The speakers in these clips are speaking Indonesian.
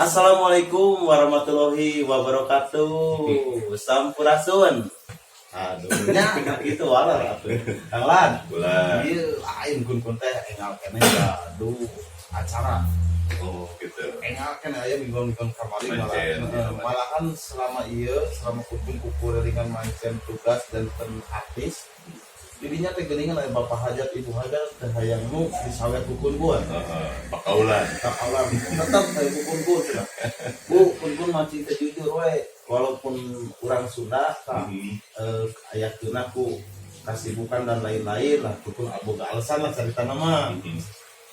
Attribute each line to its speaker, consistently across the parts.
Speaker 1: Assalamualaikum warahmatullahi wabarakatuh. Sampurasun. Aduh, nya gitu walar atuh. Kang Lan.
Speaker 2: Bulan.
Speaker 1: Ieu aing kun teh engal keneh aduh acara.
Speaker 2: Oh gitu.
Speaker 1: Engal keneh aya minggu-minggu kamari
Speaker 2: Mancen,
Speaker 1: malahan selama kumpul dengan mancen tugas dan artis. Jadinya teh geuningan aya bapak hajat ibu hajat teh hayang nu disawer kukun buan.
Speaker 2: Pakaulan.
Speaker 1: Pakaulan tetap kayak kukun cenah. Bu, kukun mancing teh jujur we. Walaupun orang Sunda tah aya keuna ku kasibukan dan lain-lain lah kukun aboga alasan lah cerita nama.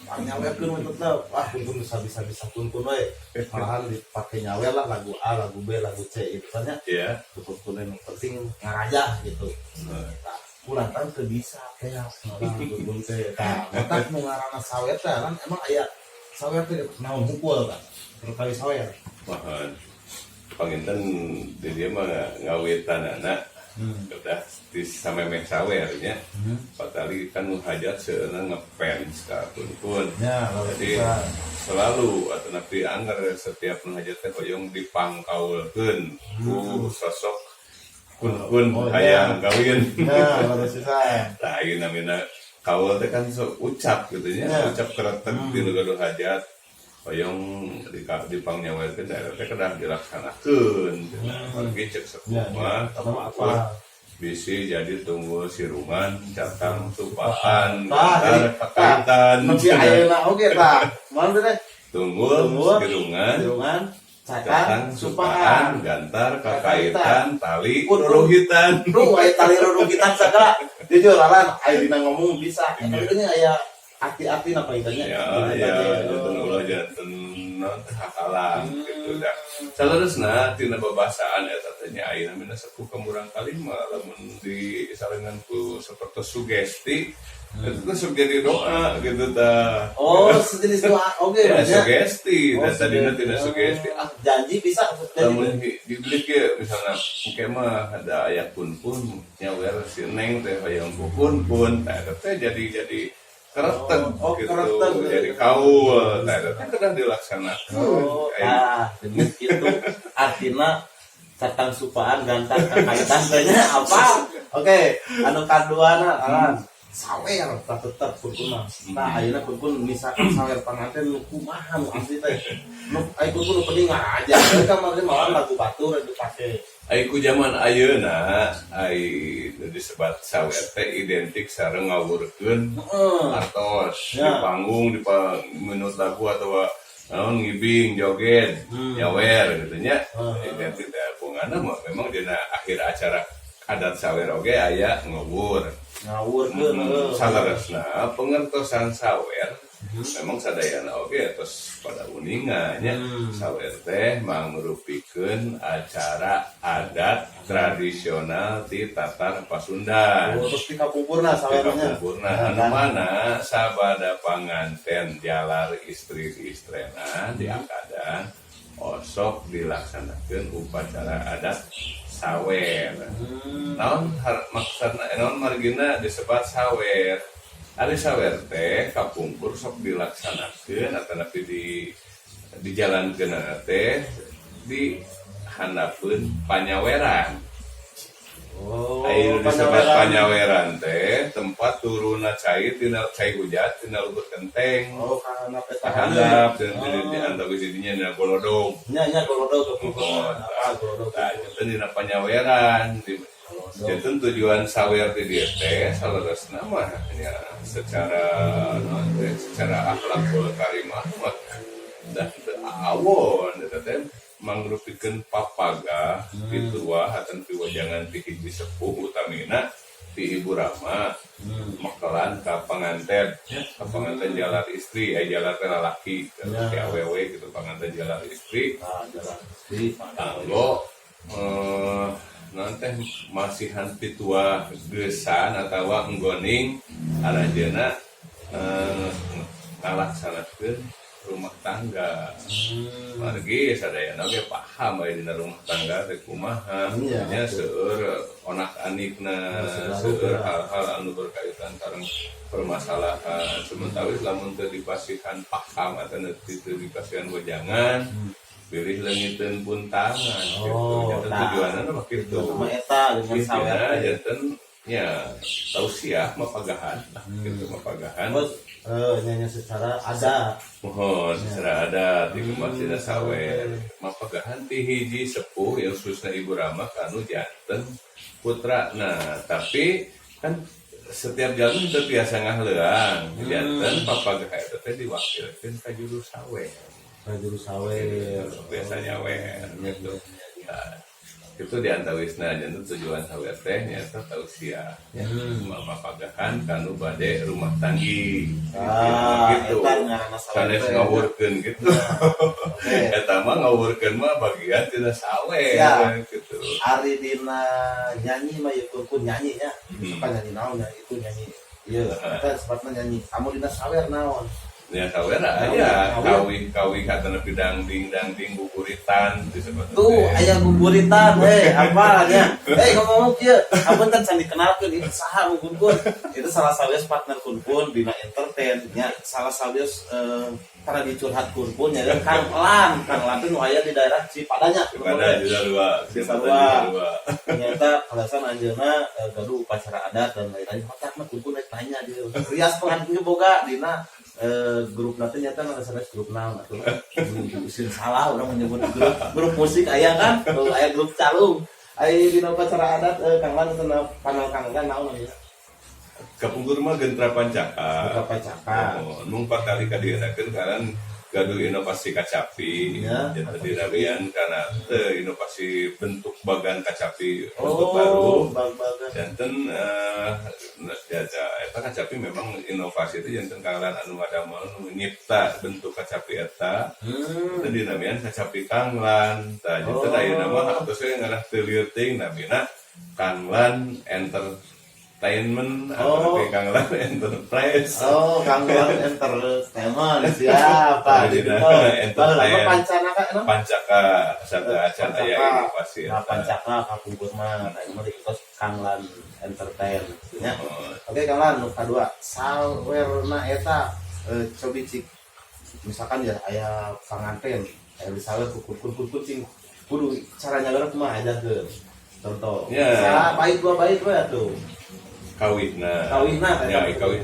Speaker 1: Nyawerkeun tetep kukun bisa kukun we. Malahan dipake nyawer lah lagu A, lagu B, lagu C itu kan ya.
Speaker 2: Iya.
Speaker 1: Kukun yang penting ngaraja gitu. Kulantan teu bisa kayak orang kukun teh. Tah, mata nu ngaranna sawer teh kan emang aya sawer teh naon mukul kan. Terkali sawer.
Speaker 2: Mahan. Panginten di dia mah ngawitan anak. Udah di samemeh sawernya. Patali kan nu hajat seueuna ngefans ka kun.
Speaker 1: Ya,
Speaker 2: jadi selalu atau nabi anggar setiap nu hajat teh hoyong dipangkaulkeun ku sosok kun hayang kawin.
Speaker 1: Ya, harus bisa.
Speaker 2: Nah, ini namanya kaul teh kan ucap gitu ya, ucap keretek di gaduh hajat. Hoyong dipangnyawelkeun daerah teh kedah dilaksanakeun. Pergi cek sekumah apa bisi jadi tunggul siruman, catang supaan, kakaitan.
Speaker 1: Masih ayeuna oge tah. Mana teh?
Speaker 2: Tunggul sirungan, catang supaan, gantar, kakaitan, tali, ruruhitan.
Speaker 1: Aya tali ruruhitan sagala. Jujur lalan aya dina ngomong bisa. Tapi aya arti-arti apa itanya?
Speaker 2: Ya, janten ulah janten hakalang gitu dah. Salerusna tina babasaan eta teh nya ayeuna mina sepuh kemurang kalimah lamun disarengan ku sapertos sugesti. Itu tuh jadi doa gitu ta.
Speaker 1: Oh, sejenis doa oge
Speaker 2: ya. Sugesti, dan tadinya tidak sugesti.
Speaker 1: Janji bisa
Speaker 2: lamun dibeli ke misalnya engke mah ada aya pun nyawer si neng teh hayang pun tah teh jadi keretek gitu. Jadi kaul tah teh kedah dilaksanakeun.
Speaker 1: Demi kitu artina catang supaan gantar kakaitan tanya apa? Oke, anu kaduana sawer tak tetap kurkuna. Nah, ayeuna kurkun misalkan sawer panganten nu kumaha nu asli teh. Nu ai kurkun penting aja. Kamari malah lagu batur dipake.
Speaker 2: Ai ku zaman ayeuna ai disebat sawer teh identik sareng ngawurkeun artos di panggung di menut lagu atau naon ngibing joget nyawer gitu nya. Identik teh pungana memang dina akhir acara adat sawer oge aya ngawur. Salerosna pengertosan sawer memang sadayana oge terus pada uningannya sawer teh mangrupikeun acara adat tradisional di Tatar Pasundan.
Speaker 1: Terus di kapungkurna sawernya.
Speaker 2: Anu mana sabada panganten jalar istri-istrena di akadan osok dilaksanakeun upacara adat sawer. Naon maksudna naon margina disebut sawer. Ari sawer teh kapungkur sok dilaksanakeun ataupun dijalankeun teh di handapkeun panyaweran. Ayeuna disebut panyaweran teh tempat turunna cai tina cai hujat tina luhur genteng.
Speaker 1: Kana peta
Speaker 2: handap dan di antara didinya dina golodog.
Speaker 1: Nya golodog golodog.
Speaker 2: Tah itu dina panyaweran. Jadi tujuan sawer di dieu teh salerosna mah nya secara akhlakul karimah mah dah awon eta teh mangrupikeun papaga pitua hatan piwajangan ti hiji sepuh utamina ti ibu rama makelan ka panganten jalar istri jalar teh lalaki ti awewe gitu panganten jalar istri anggo nanti masihan pitua gesan atau nggoning arajeuna ngalaksanakeun rumah tangga. Margi sadayana ge paham aya dina rumah tangga teh kumaha nya seueur onak-anikna seueur hal-hal anu berkaitan sareng permasalahan sementara lamun teu dipasihan paham atawa teu dipasihan wejangan pilih leungiteun buntangan gitu.
Speaker 1: Oh,
Speaker 2: Janten
Speaker 1: tah.
Speaker 2: tujuanna mah kitu.
Speaker 1: Sama eta dengan sawer
Speaker 2: Istina
Speaker 1: teh.
Speaker 2: janten ya tausiah mapagahan gitu mapagahan.
Speaker 1: Terus nyanyi secara ada.
Speaker 2: Mohon secara adat di masjid sawer mapagahan ti hiji sepuh yang khususna Ibu Rama kanu janten putra. Nah, tapi kan setiap jalan itu biasa ngahleuang. Janten papagah eta teh diwakilkeun ka juru sawer.
Speaker 1: Juru sawer.
Speaker 2: Biasanya wer gitu. Nah, itu diantawisna janten tujuan sawer teh nyaeta tausiah. Mapagahan kanu bade rumah tanggi. Gitu.
Speaker 1: Eta ngaranna sawer.
Speaker 2: Sanes ngawurkeun gitu. Eta mah ngawurkeun mah bagian tina sawer gitu.
Speaker 1: Ari dina nyanyi mah ieu kun nyanyi nya. Suka nyanyi naon nya itu nyanyi. Ieu eta sepatna nyanyi. Kamu dina sawer naon?
Speaker 2: Ya sawer aya kawih hatana dangding buburitan disebut.
Speaker 1: Tuh aya buburitan apa nya. Ngomong kieu, apunten can dikenalkeun itu saha Kun. Itu salah sawios partner Kun dina entertain nya salah sawios para dicurhat Kun nya Kang Lan teh nu aya di daerah Cipadanya.
Speaker 2: Cipada juga
Speaker 1: dua. Ternyata alasan anjeunna gaduh upacara adat dan lain-lain. Matakna Kun tanya dia. Rias pengantin boga dina grup nanti nyata nggak SMS grup nama tuh usin salah orang menyebut grup musik ayah kan tuh ayah grup calung ayah di upacara adat Kang Lan kena panel Kang Lan naon namanya
Speaker 2: kapungkur mah gentra pancaka mung patali kadienakeun karan gaduh inovasi kacapi jadi dirabian karena inovasi bentuk bagan kacapi bentuk baru janten jaja eta kacapi memang inovasi itu janten kalan anu ngadamel nu nyipta bentuk kacapi eta teh dirabian kacapi Kanglan tah janten ayeuna mah atuh we ngarah teu lieu teuing namina Kanglan Entertainment atau Kanglan Enterprise.
Speaker 1: Kanglan Entertainment siapa?
Speaker 2: Pancaka serta acara ya inovasi.
Speaker 1: Pancaka kapungkur mah terus Kanglan Entertainment. Oke Kanglan nu kadua sawerna eta cobi cik misalkan ya aya panganten aya di sawer kucing kudu caranya geura kumaha ajakeun. Contoh. Ya, baik dua tuh.
Speaker 2: Kawihna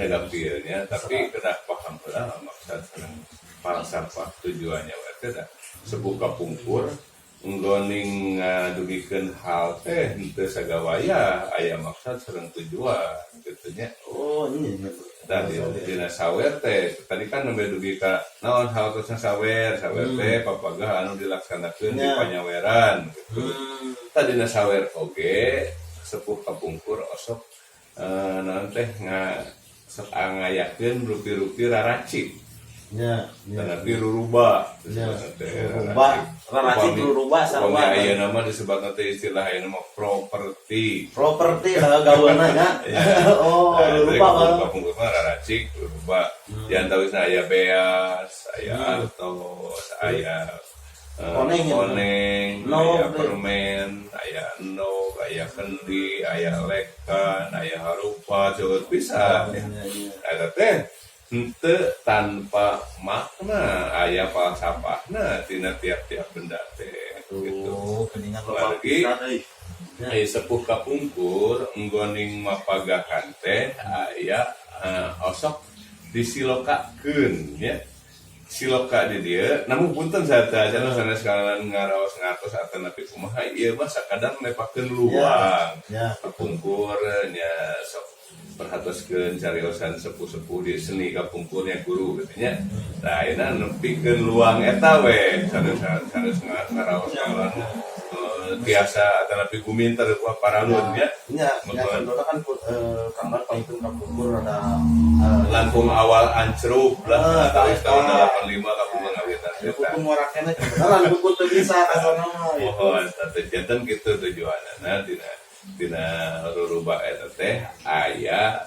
Speaker 2: gampilnya tapi kena paham lah maksud senang falsafah tujuannya berarti sebuah kapungkur nggoning ngadugikeun hal teh henteu sagawaya aya maksud sareng tujuan kitu nya. Tadi dina sawer teh tadi kan nembe dugi ka naon hal khususna sawer teh papagah anu dilaksanakeun di panyaweran gitu. Tadi dina sawer oge sepuh kapungkur osok nanti sok ngayakeun rupi-rupi raracik karena ruruba
Speaker 1: raracik ruruba sarua
Speaker 2: aya nama disebut nanti istilah aya nama properti
Speaker 1: lah gaweuna nya ruruba
Speaker 2: kapungkur mah raracik ruruba diantawisna aya beas aya artos aya koneng, aya permen, aya endog, aya kendi, aya lekan, aya harupa, cukup bisa. Ada teh henteu tanpa makna aya falsafahna tina tiap-tiap benda teh. Gitu. Lagi aya sepuh kapungkur nggoning mapagahan teh aya osok disilokakeun ya. Siloka di dia, namun punten saja sanes kalian ngaraos ngatos atau napi kumaha ieu mah sakadang nepakeun luang. Kapungkurnya sok perhatoskeun cariosan sepuh-sepuh di seni kapungkurnya guru katanya. Nah, ayeuna nepikeun luang eta we sanes ngaraos kalian biasa atau napi guminter ku paralun ya.
Speaker 1: Nya kan kamar paling kapungkur ada
Speaker 2: langkung awal ancrup lah tahun 85 kapungkur ngawitan
Speaker 1: hukum warakena beneran hukum teu bisa kasana mah
Speaker 2: mohon teh janten kitu tujuanna dina ruruba eta teh aya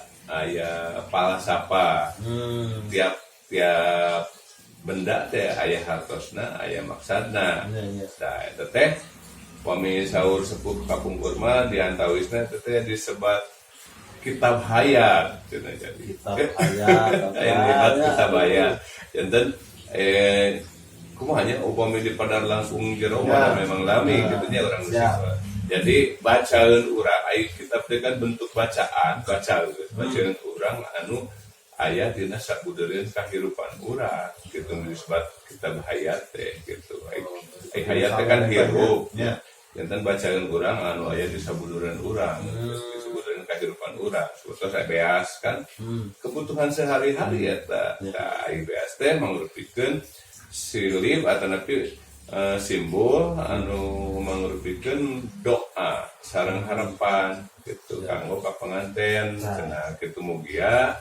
Speaker 2: falsafah tiap benda teh aya hartosna aya maksudna nah eta teh wami saur sepuh kapungkur mah diantawisna teh disebat kitab hayat cenah jadi kitab hayat janten kumaha hanya upami di padar langsung jero
Speaker 1: Ya.
Speaker 2: mana memang lami
Speaker 1: Ya.
Speaker 2: gitu nya orang
Speaker 1: Ya.
Speaker 2: siswa. Jadi bacaan urang ai kitab teh kan bentuk bacaan urang anu aya dina sabudereun kahirupan urang gitu disebut kitab hayat teh gitu. Ai hayat teh kan hirup.
Speaker 1: Ya.
Speaker 2: Jantan bacaan urang anu aya di sabudereun urang terus disebutkeun kahirupan urang. Sebetulnya saya beas kan kebutuhan sehari-hari eta. Tah ai beas teh mangrupikeun silib atau napi simbol anu mangrupikeun doa sareng harapan gitu kanggo ka panganten cenah kitu mugia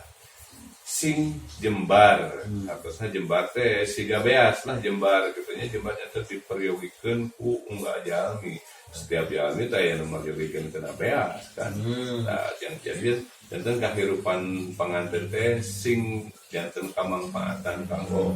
Speaker 2: sing jembar hartosna jembar teh siga beas lah jembar gitu nya jembarnya teh diperyogikeun ku unggal jalmi setiap jalmi teh aya nu maryogikeun kana beas kan nah jadi janten kahirupan panganten teh sing janten kamangpaatan kanggo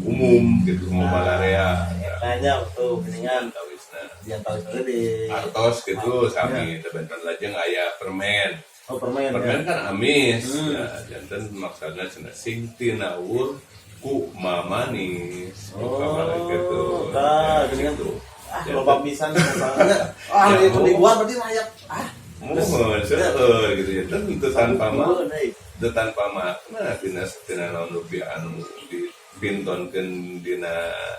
Speaker 2: umum gitu umum balarea
Speaker 1: Tanya tuh geningan
Speaker 2: tawisna
Speaker 1: dia tahu gede.
Speaker 2: artos gitu sami teh benten lajeng aya permen
Speaker 1: Oh permen
Speaker 2: permen
Speaker 1: ya.
Speaker 2: kan amis nah janten maksudna cenah sing tinawur ku mamanis gitu
Speaker 1: tah geningan
Speaker 2: gitu
Speaker 1: loba pisan masalahnya. Itu dibuat berarti layak.
Speaker 2: mohon seueur gitu ya tentu tanpa
Speaker 1: Heeh, deui.
Speaker 2: itu tanpa makna tina naon rupi anu dipintonkeun dina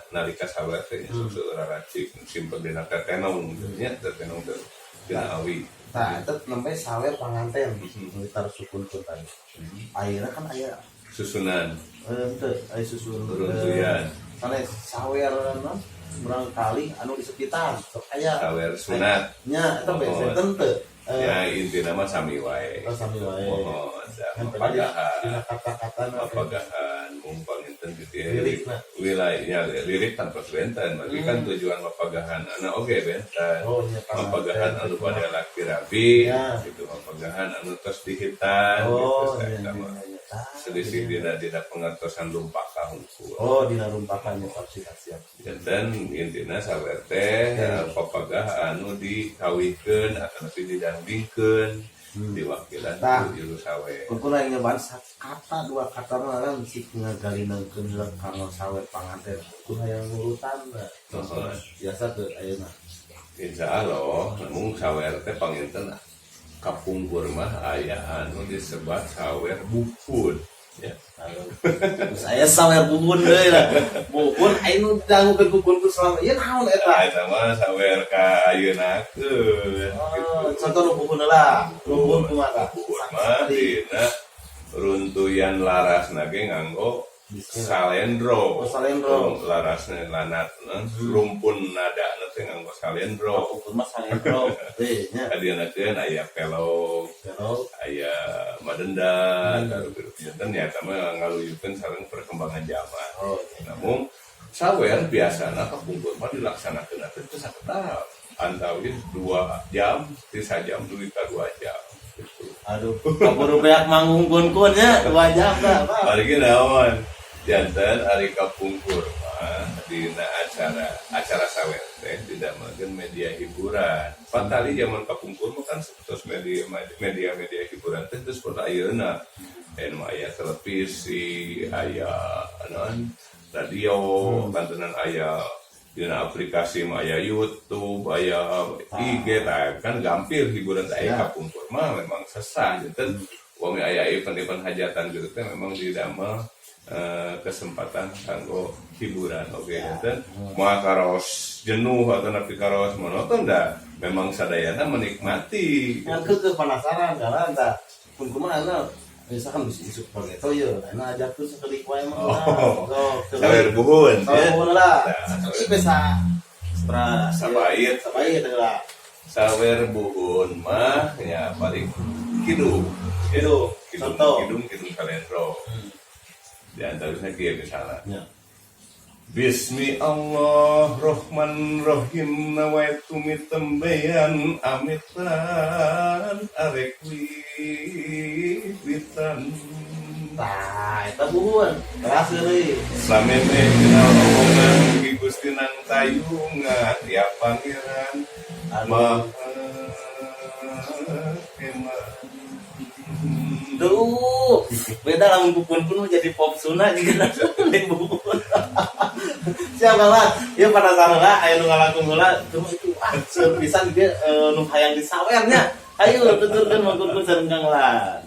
Speaker 2: nalika sawer teh seueur racik simpen dina tetenong nya tetenong teh dina awi.
Speaker 1: Nah, itu namanya sawer panganten. Kita harus sukunkeun tadi. Ayeuna kan aya
Speaker 2: Susunan
Speaker 1: henteu aya susun
Speaker 2: runtuyan
Speaker 1: kana sawer naon urang kali anu di sekitar sok aya
Speaker 2: sawer sunat
Speaker 1: nya eta bese teu
Speaker 2: ya intina mah sami wae
Speaker 1: sami wae.
Speaker 2: mohon da
Speaker 1: Yang penting
Speaker 2: mapagahan
Speaker 1: dina kata-kata
Speaker 2: mapagahan mumpang enten gitu ya
Speaker 1: Lirik, nah.
Speaker 2: wilayahnya lirik tanpa benten tapi kan tujuan mapagahan anak oge benten
Speaker 1: Oh, nya
Speaker 2: mapagahan anu pada laki rabi
Speaker 1: Ya.
Speaker 2: gitu mapagahan anu tos dihitan
Speaker 1: Oh,
Speaker 2: gitu
Speaker 1: iya,
Speaker 2: saya mah
Speaker 1: iya.
Speaker 2: selisih dina pengertosan lumpak kahungku
Speaker 1: Oh, dina rumpakannya siap.
Speaker 2: dan intina sawer teh papagah anu dikawihkeun atau nanti didandingkeun diwakilan
Speaker 1: Tah.
Speaker 2: ku ieu sawer
Speaker 1: Kumpul yang nyobain kata dua kata kan si ngagalinengkeun kanggo sawer panganten. Kumpul yang urutan biasa tuh ayeuna.
Speaker 2: insya Allah namun sawer teh panginten kapungkur mah aya anu disebat sawer bukun ya
Speaker 1: Terus aya sawer bubun deui lah. Bubun anu dangukeun kukunku selama ieu naon eta?
Speaker 2: eta mah sawer ka ayeunakeun
Speaker 1: Oh, contoh nu bubun lah. Bubun kumaha?
Speaker 2: bukun mah dina runtuyan larasna ge nganggo salendro.
Speaker 1: Oh, salendro.
Speaker 2: Larasna lanat rumpun nada teh nganggo salendro.
Speaker 1: Bubun mah salendro. Teh nya.
Speaker 2: Adienakeun aya pelog,
Speaker 1: Pero
Speaker 2: aya madenda, karo janten nyata mah ngaluyukeun sareng perkembangan zaman.
Speaker 1: oh,
Speaker 2: Namun sawer biasana kapungkur mah dilaksanakeun teh saketal antawin 2 jam, 3 jam, 2 jam gitu.
Speaker 1: aduh, kaburu beak manggung kun nya 2 jam dah.
Speaker 2: Bari naon? Janten hari kapungkur mah dina acara sawer teh didamelkeun media hiburan. Patali zaman kapungkur mah kan terus media hiburan teh terus pada ayeuna. Aya televisi, aya naon radio, kantenan aya dina aplikasi mah aya YouTube, aya IG tah kan gampil hiburan teh aya kapungkur mah memang sesah janten wong aya event-event hajatan gitu teh memang didamel kesempatan kanggo hiburan oke janten moal karos jenuh atau napi karos monoton dah memang sadayana menikmati
Speaker 1: Yang ke penasaran karena entah pun kumaha misalkan bisa isuk pakai toyo, karena ajak tuh sekali kue mah.
Speaker 2: sawer buhun ya
Speaker 1: Oh, lah. Tapi bisa
Speaker 2: sabair
Speaker 1: lah.
Speaker 2: sawer buhun mah ya paling kidung
Speaker 1: Contoh.
Speaker 2: kidung kalendro di antaranya kieu misalnya
Speaker 1: Ya.
Speaker 2: Bismillahirrahmanirrahim nawaitu mitembeyan amitan arek wiwitan
Speaker 1: Nah, itu buhun. Keras euy.
Speaker 2: samene kenal omongan mugi Gusti nang tayungan ya pangeran maha kemah
Speaker 1: Tuh, beda lah bukun pun jadi pop Sunda juga lain bukun. Siapa lah? Ya penasaran lah, ayo nu ngalakuin heula, cuma itu pisan dia nu hayang disawernya. Ayo tuturkeun mangkun sareng Kang lah.